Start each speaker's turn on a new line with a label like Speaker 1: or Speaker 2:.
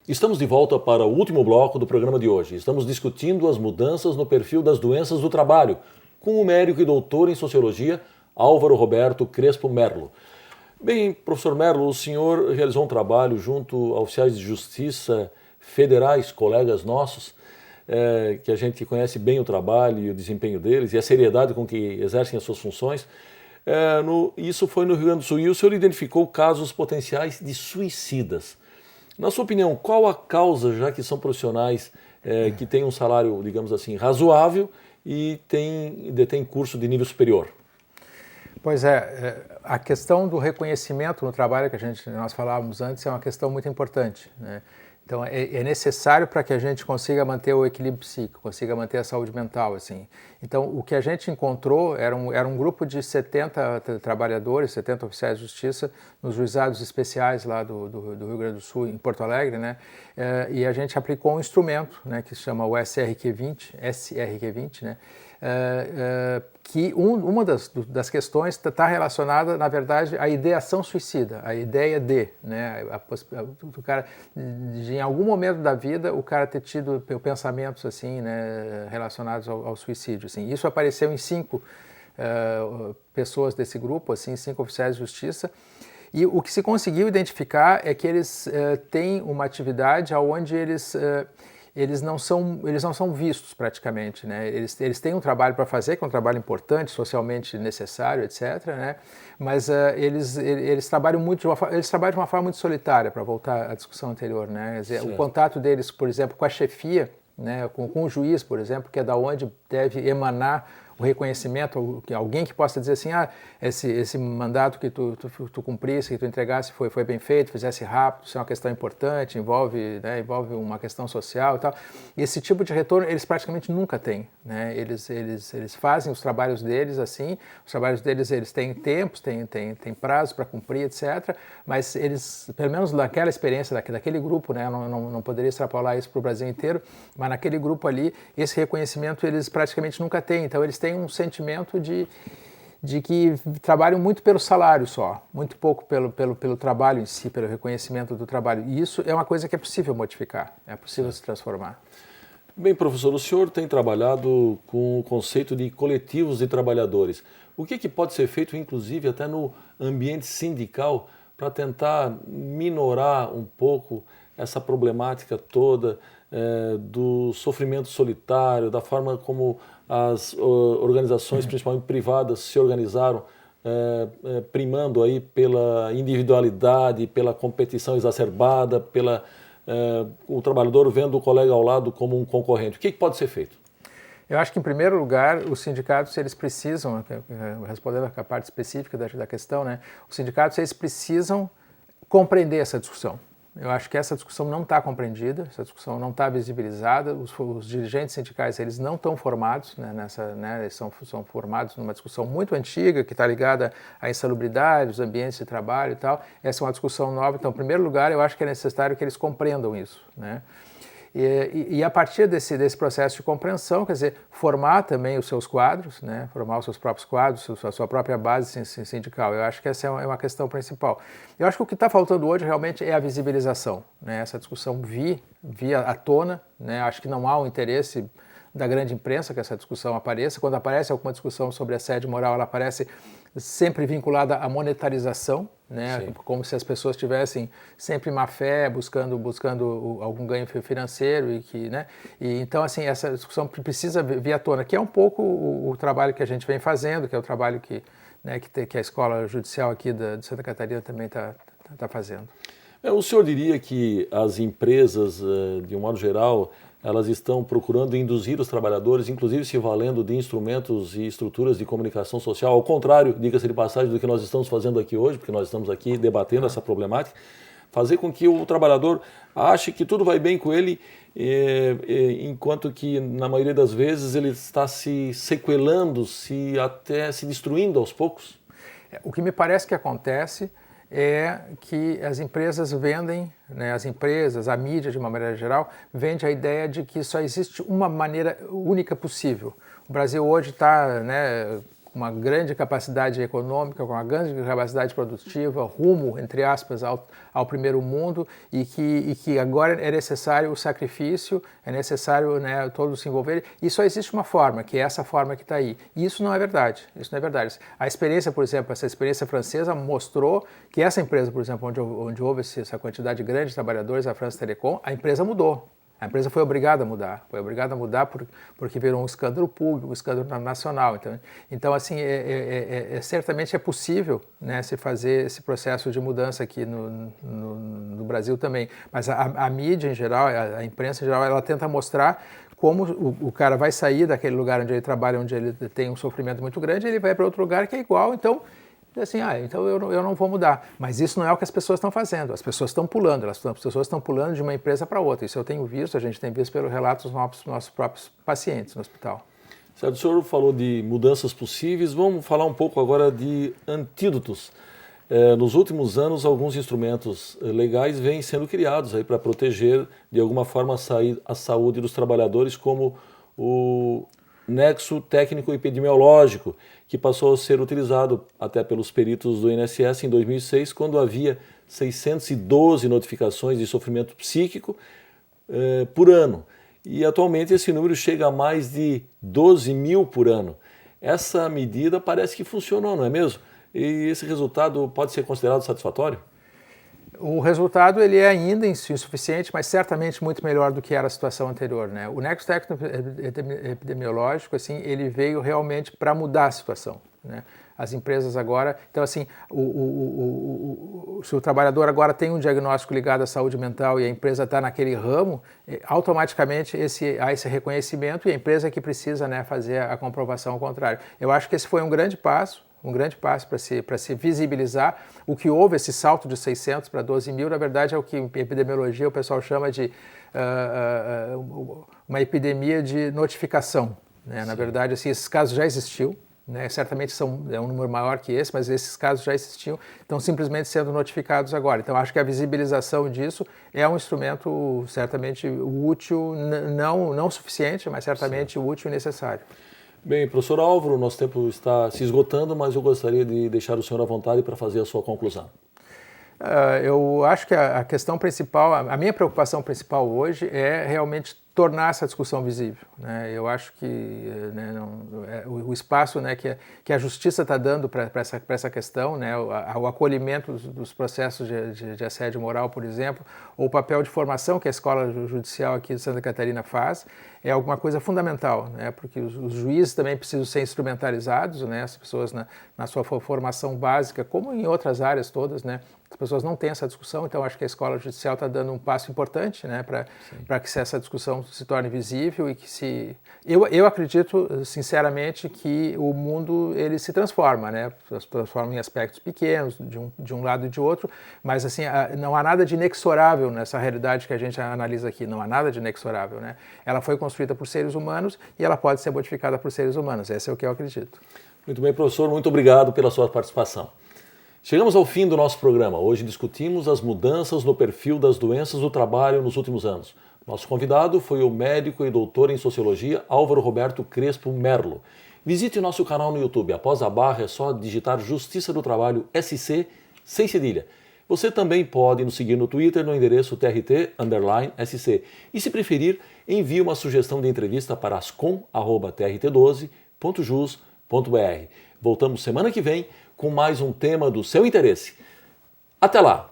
Speaker 1: Estamos de volta para o último bloco do programa de hoje. Estamos discutindo as mudanças no perfil das doenças do trabalho, com o médico e doutor em sociologia, Álvaro Roberto Crespo Merlo. Bem, professor Merlo, o senhor realizou um trabalho junto a oficiais de justiça federais, colegas nossos, que a gente conhece bem o trabalho e o desempenho deles e a seriedade com que exercem as suas funções. Isso foi no Rio Grande do Sul e o senhor identificou casos potenciais de suicidas. Na sua opinião, qual a causa, já que são profissionais que têm um salário, digamos assim, razoável e detêm curso de nível superior?
Speaker 2: Pois é, a questão do reconhecimento no trabalho que nós falávamos antes é uma questão muito importante, né? Então é necessário para que a gente consiga manter o equilíbrio psíquico, consiga manter a saúde mental, assim. Então o que a gente encontrou era um grupo de 70 trabalhadores, 70 oficiais de justiça nos juizados especiais lá do Rio Grande do Sul, em Porto Alegre, né? E a gente aplicou um instrumento, né, que se chama o SRQ20, né? Que uma das questões está relacionada, na verdade, à ideação suicida, a ideia de, né, o cara, em algum momento da vida, o cara ter tido pensamentos assim, né, relacionados ao suicídio. Assim. Isso apareceu em 5 pessoas desse grupo, assim, 5 oficiais de justiça. E o que se conseguiu identificar é que eles têm uma atividade onde eles não são vistos praticamente, né? Eles têm um trabalho para fazer, que é um trabalho importante, socialmente necessário, etc., né? Mas eles trabalham de uma forma muito solitária, para voltar à discussão anterior, né? Quer dizer, o contato deles, por exemplo, com a chefia, né? Com o juiz, por exemplo, que é da onde deve emanar o reconhecimento, alguém que possa dizer assim, esse mandato que tu cumprisse, que tu entregasse foi bem feito, fizesse rápido, isso é uma questão importante, envolve uma questão social e tal. E esse tipo de retorno eles praticamente nunca têm, né? Eles fazem os trabalhos deles assim, os trabalhos deles eles têm tempos, têm prazos para cumprir, etc., mas eles, pelo menos naquela experiência daquele grupo, né, não poderia extrapolar isso para o Brasil inteiro, mas naquele grupo ali, esse reconhecimento eles praticamente nunca têm, então eles têm um sentimento de que trabalham muito pelo salário só, muito pouco pelo trabalho em si, pelo reconhecimento do trabalho. E isso é uma coisa que é possível modificar, é possível se transformar.
Speaker 1: Bem, professor, o senhor tem trabalhado com o conceito de coletivos de trabalhadores. O que pode ser feito, inclusive, até no ambiente sindical, para tentar minorar um pouco essa problemática toda do sofrimento solitário, da forma como as organizações, principalmente privadas, se organizaram, primando aí pela individualidade, pela competição exacerbada, o trabalhador vendo o colega ao lado como um concorrente. O que pode ser feito?
Speaker 2: Eu acho que, em primeiro lugar, os sindicatos, eles precisam, respondendo a parte específica da questão, né, os sindicatos, eles precisam compreender essa discussão. Eu acho que essa discussão não está compreendida, essa discussão não está visibilizada, os dirigentes sindicais eles não estão formados, né, eles são formados numa discussão muito antiga que está ligada à insalubridade, os ambientes de trabalho e tal. Essa é uma discussão nova, então, em primeiro lugar, eu acho que é necessário que eles compreendam isso, né? E a partir desse processo de compreensão, quer dizer, formar também os seus quadros, né? Formar os seus próprios quadros, a sua própria base sindical. Eu acho que essa é uma questão principal. Eu acho que o que está faltando hoje realmente é a visibilização, né? Essa discussão vir à tona, né? Acho que não há um interesse da grande imprensa que essa discussão apareça. Quando aparece alguma discussão sobre assédio moral, ela aparece sempre vinculada à monetarização, né? Como se as pessoas tivessem sempre má fé, buscando algum ganho financeiro né? E então assim essa discussão precisa vir à tona, que é um pouco o trabalho que a gente vem fazendo, que é o trabalho que a escola judicial aqui de Santa Catarina também está fazendo.
Speaker 1: O senhor diria que as empresas, de um modo geral, elas estão procurando induzir os trabalhadores, inclusive se valendo de instrumentos e estruturas de comunicação social, ao contrário, diga-se de passagem, do que nós estamos fazendo aqui hoje, porque nós estamos aqui debatendo essa problemática, fazer com que o trabalhador ache que tudo vai bem com ele, enquanto que, na maioria das vezes, ele está se sequelando, até se destruindo aos poucos?
Speaker 2: O que me parece que acontece é que as empresas vendem, né, a mídia de uma maneira geral, vende a ideia de que só existe uma maneira única possível. O Brasil hoje está, né, uma grande capacidade econômica, com uma grande capacidade produtiva, rumo, entre aspas, ao primeiro mundo, e que agora é necessário o sacrifício, é necessário, né, todos se envolverem, e só existe uma forma, que é essa forma que está aí. E isso não é verdade, isso não é verdade. A experiência, por exemplo, essa experiência francesa mostrou que essa empresa, por exemplo, onde houve essa quantidade grande de trabalhadores, a France Telecom, a empresa mudou. A empresa foi obrigada a mudar porque virou um escândalo público, um escândalo nacional. Então assim, certamente é possível, né, se fazer esse processo de mudança aqui no Brasil também. Mas a mídia em geral, a imprensa em geral, ela tenta mostrar como o cara vai sair daquele lugar onde ele trabalha, onde ele tem um sofrimento muito grande, ele vai para outro lugar que é igual, então assim, então eu não vou mudar. Mas isso não é o que as pessoas estão fazendo. As pessoas estão pulando, as pessoas estão pulando de uma empresa para outra. Isso eu tenho visto, a gente tem visto pelo relato dos nossos próprios pacientes no hospital.
Speaker 1: Certo, o senhor falou de mudanças possíveis, vamos falar um pouco agora de antídotos. Nos últimos anos, alguns instrumentos legais vêm sendo criados para proteger, de alguma forma, a saúde dos trabalhadores, como o nexo técnico epidemiológico, que passou a ser utilizado até pelos peritos do INSS em 2006, quando havia 612 notificações de sofrimento psíquico por ano. E atualmente esse número chega a mais de 12 mil por ano. Essa medida parece que funcionou, não é mesmo? E esse resultado pode ser considerado satisfatório?
Speaker 2: O resultado ele é ainda insuficiente, mas certamente muito melhor do que era a situação anterior, né? O nexo técnico epidemiológico, assim, ele veio realmente para mudar a situação, né? As empresas agora, então assim, se o trabalhador agora tem um diagnóstico ligado à saúde mental e a empresa está naquele ramo, automaticamente há esse reconhecimento e a empresa que precisa, né, fazer a comprovação ao contrário. Eu acho que esse foi um grande passo para se visibilizar. O que houve, esse salto de 600 para 12 mil, na verdade é o que em epidemiologia o pessoal chama de uma epidemia de notificação, né? Na verdade, assim, esses casos já existiam, né? Certamente é um número maior que esse, mas esses casos já existiam, estão simplesmente sendo notificados agora. Então, acho que a visibilização disso é um instrumento certamente útil, não suficiente, mas certamente útil e necessário.
Speaker 1: Bem, professor Álvaro, nosso tempo está se esgotando, mas eu gostaria de deixar o senhor à vontade para fazer a sua conclusão.
Speaker 2: Eu acho que a questão principal, a minha preocupação principal hoje é realmente tornar essa discussão visível, né? Eu acho que, né, o espaço, né, que a justiça está dando para essa questão, né, o acolhimento dos processos de assédio moral, por exemplo, ou o papel de formação que a Escola Judicial aqui de Santa Catarina faz, é alguma coisa fundamental, né, porque os juízes também precisam ser instrumentalizados, né, as pessoas na sua formação básica, como em outras áreas todas, né, as pessoas não têm essa discussão, então acho que a Escola Judicial está dando um passo importante, né, para que essa discussão se torne visível e que eu acredito sinceramente que o mundo ele se transforma, né, se transforma em aspectos pequenos de um lado e de outro, mas assim não há nada de inexorável nessa realidade que a gente analisa aqui, não há nada de inexorável, né? Ela foi construída por seres humanos e ela pode ser modificada por seres humanos, esse é o que eu acredito.
Speaker 1: Muito bem, professor, muito obrigado pela sua participação. Chegamos ao fim do nosso programa. Hoje discutimos as mudanças no perfil das doenças do trabalho nos últimos anos. Nosso convidado foi o médico e doutor em Sociologia Álvaro Roberto Crespo Merlo. Visite nosso canal no YouTube. Após a barra é só digitar Justiça do Trabalho SC sem cedilha. Você também pode nos seguir no Twitter no endereço TRT_SC. E se preferir, envie uma sugestão de entrevista para ascom@trt12.jus.br. Voltamos semana que vem com mais um tema do seu interesse. Até lá!